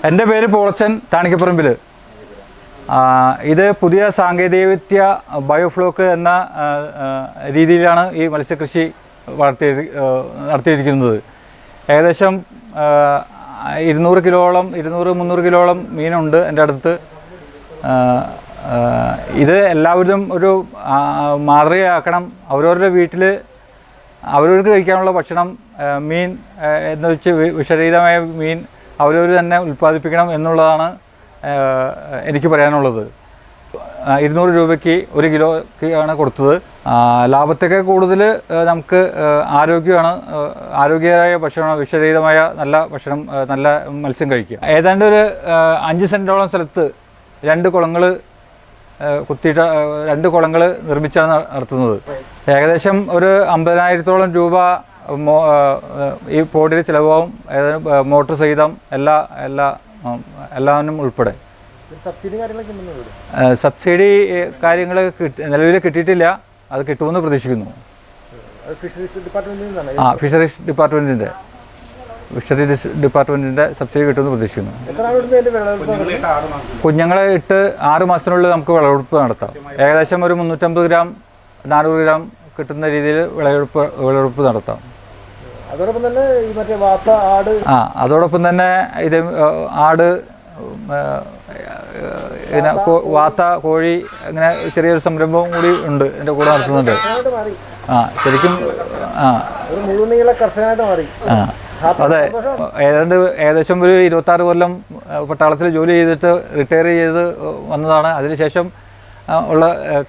എൻ്റെ പേര് പോളച്ചൻ താണിക്കപ്പറമ്പിൽ. ഇത് പുതിയ സാങ്കേതികവിദ്യ ബയോഫ്ലോക്ക് എന്ന രീതിയിലാണ് ഈ മത്സ്യകൃഷി നടത്തിയിരിക്കുന്നത്. ഏകദേശം 200-300 കിലോളം മീനുണ്ട് എൻ്റെ അടുത്ത്. ഇത് എല്ലാവരും ഒരു മാതൃകയാക്കണം. അവരവരുടെ വീട്ടിൽ അവരവർക്ക് കഴിക്കാനുള്ള ഭക്ഷണം, മീൻ എന്ന് വെച്ച് വിഷരഹിതമായ മീൻ അവരവർ തന്നെ ഉൽപ്പാദിപ്പിക്കണം എന്നുള്ളതാണ് എനിക്ക് പറയാനുള്ളത്. 200 രൂപയ്ക്ക് 1 കിലോയ്ക്കാണ് കൊടുത്തത്. ലാഭത്തൊക്കെ കൂടുതൽ നമുക്ക് ആരോഗ്യകരമായ ഭക്ഷണം, വിഷരഹിതമായ നല്ല ഭക്ഷണം, നല്ല മത്സ്യം കഴിക്കുക. ഏതാണ്ട് ഒരു 5 സെൻറ്റോളം സ്ഥലത്ത് 2 കുളങ്ങൾ കുത്തിയിട്ട് 2 കുളങ്ങൾ നിർമ്മിച്ചാണ് നടത്തുന്നത്. ഏകദേശം ഒരു 50,000-ഓളം രൂപ ഈ പോഡിൽ ചിലവാകും. മോട്ടോർ സഹിതം എല്ലാവരും ഉൾപ്പെടെ. സബ്സിഡി കാര്യങ്ങൾ നിലവിൽ കിട്ടിയിട്ടില്ല. അത് കിട്ടുമെന്ന് പ്രതീക്ഷിക്കുന്നു. ഫിഷറീസ് ഡിപ്പാർട്ട്മെൻറ്റിൻ്റെ സബ്സിഡി കിട്ടുമെന്ന് പ്രതീക്ഷിക്കുന്നു. കുഞ്ഞുങ്ങളെ ഇട്ട് 6 മാസത്തിനുള്ളിൽ നമുക്ക് വിളവെടുപ്പ് നടത്താം. ഏകദേശം ഒരു 350 ഗ്രാം 400 ഗ്രാം കിട്ടുന്ന രീതിയിൽ വിളവെടുപ്പ് നടത്താം. അതോടൊപ്പം തന്നെ ഈ മറ്റേ വാത്ത ആട് അതോടൊപ്പം തന്നെ ഇത് ആട്, പിന്നെ വാത്ത, കോഴി, അങ്ങനെ ചെറിയൊരു സംരംഭവും കൂടി ഉണ്ട് എൻ്റെ കൂടെ നടത്തുന്നുണ്ട്. ശരിക്കും മുഴുനീള കർഷകനായിട്ട് മാറി. അതെ, ഏകദേശം ഒരു 26 കൊല്ലം പട്ടാളത്തിൽ ജോലി ചെയ്തിട്ട് റിട്ടയർ ചെയ്ത് വന്നതാണ്. അതിനുശേഷം ഉള്ള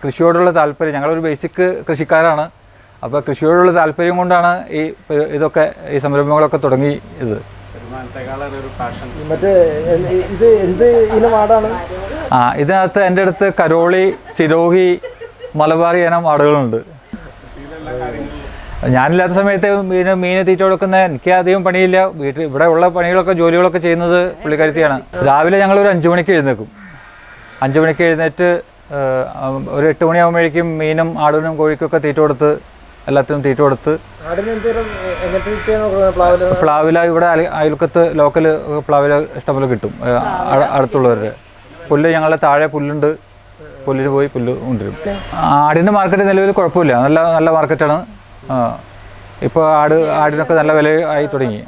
കൃഷിയോടുള്ള താല്പര്യം, ഞങ്ങളൊരു ബേസിക് കൃഷിക്കാരാണ്. അപ്പോൾ കൃഷിയോടുള്ള താല്പര്യം കൊണ്ടാണ് ഈ സംരംഭങ്ങളൊക്കെ തുടങ്ങിയത്. മറ്റേ ഇത് എന്ത് ഇനം ആടാണ്? ഇതിനകത്ത് എൻ്റെ അടുത്ത് കരോളി, സിരോഹി, മലബാറി ഇനം ആടുകളുണ്ട്. ഞാനില്ലാത്ത സമയത്ത് മീന് തീറ്റ കൊടുക്കുന്ന എനിക്ക് അധികം പണിയില്ല. ഇവിടെ ഉള്ള ജോലികളൊക്കെ ചെയ്യുന്നത് പുള്ളിക്കാരത്തിയാണ്. രാവിലെ ഞങ്ങളൊരു 5 മണിക്ക് എഴുന്നേക്കും. 5 മണിക്ക് എഴുന്നേറ്റ് ഒരു 8 മണിയാകുമ്പോഴേക്കും മീനും ആടിനും കോഴിക്കൊക്കെ തീറ്റ കൊടുത്ത്, എല്ലാത്തിനും തീറ്റ കൊടുത്ത്. പ്ലാവില ഇവിടെ അയൽക്കത്ത് ലോക്കൽ പ്ലാവില ഇഷ്ടംപോലെ കിട്ടും. അടുത്തുള്ളവരുടെ പുല്ല്, ഞങ്ങളുടെ താഴെ പുല്ലുണ്ട്. പുല്ലിന് പോയി പുല്ല് കൊണ്ടുവരും. ആടിൻ്റെ മാർക്കറ്റ് നിലവിൽ കുഴപ്പമില്ല, നല്ല മാർക്കറ്റാണ്. ഇപ്പോൾ ആടിനൊക്കെ നല്ല വില ആയി തുടങ്ങി.